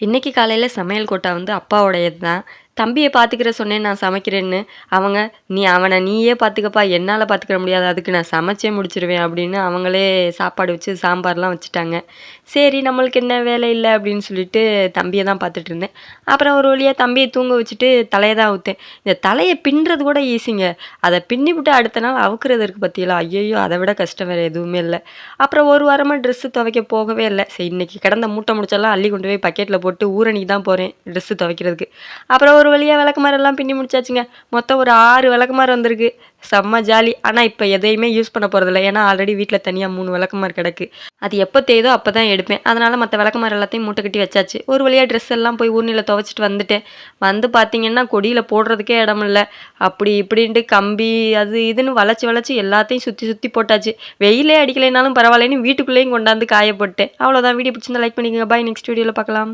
இன்னைக்கு காலையில சமையல் கோட்டா வந்து அப்பாவோடையது தான். தம்பிய பார்த்துக்கிற சொன்னேன் நான் சமைக்கிறேன்னு. அவங்க, "நீ அவன நீயே பார்த்துக்கப்பா, என்னால பார்த்துக்கிற முடியாது. அதுக்கு நான் சமைச்சே முடிச்சுருவேன்." அப்படின்னு அவங்களே சாப்பாடு வச்சு சாம்பார்லாம் வச்சுட்டாங்க. சரி நம்மளுக்கு என்ன வேலை இல்ல அப்படின்னு சொல்லிட்டு தம்பிய தான் பார்த்துட்டு இருந்தேன். அப்புறம் ஒரு வழியா தம்பிய தூங்க வச்சுட்டு தலைய தான் அவுத்தேன். இந்த தலைய பின்றது கூட ஈஸிங்க. அத பின்னிபுட்டு அடுத்த நாள் அவுக்குறது இருக்கு பாத்தீங்களா? ஐயய்யோ! அத விட கஷ்டம் வேற எதுவுமே இல்ல. அப்புறம் ஒரு வாரமா ட்ரெஸ்ஸு துவைக்க போகவே இல்ல. சரி இன்னைக்கு கிடந்த மூட்டை முடிச்செல்லாம் அள்ளி கொண்டு போய் பக்கெட்ல போட்டு ஊரணிக்கு தான் போறேன் ட்ரெஸ்ஸு துவைக்கிறதுக்கு. அப்புறம் ஒரு வழியா விளக்குமாரெல்லாம் பின்னி முடிச்சாச்சுங்க. மொத்தம் ஒரு 6 விளக்குமாறு வந்திருக்கு. செம்ம ஜாலி. ஆனா இப்ப எதையுமே யூஸ் பண்ண போறதில்ல. ஏன்னா ஆல்ரெடி வீட்ல தனியா 3 விளக்குமாறு கிடக்கு. அது எப்ப தேயுதோ அப்ப தான் எடுப்பேன். அதனால மத்த விளக்குமாறு எல்லாத்தையும் மூட்டை கட்டி வச்சாச்சு. ஒரு வழியா ட்ரெஸ் எல்லாம் போய் ஊர்னில துவைச்சுட்டு வந்துட்டேன். வந்து பார்த்தீங்கன்னா, கொடியில போடுறதுக்கே இடம் இல்ல. அப்படி இப்படின்ட்டு கம்பி அது இதுன்னு வளைச்சு வளைச்சு எல்லாத்தையும் சுத்தி சுத்தி போட்டாச்சு. வெயிலே அடிக்கலைனாலும் பரவாயில்லன்னு வீட்டுக்குள்ளேயும் கொண்டாந்து காய போட்டேன். அவ்வளோதான் வீடியோ பிடிச்சிருந்தா லைக் பண்ணிக்கங்க. பாய் நெக்ஸ்ட் வீடியோல பார்க்கலாம்.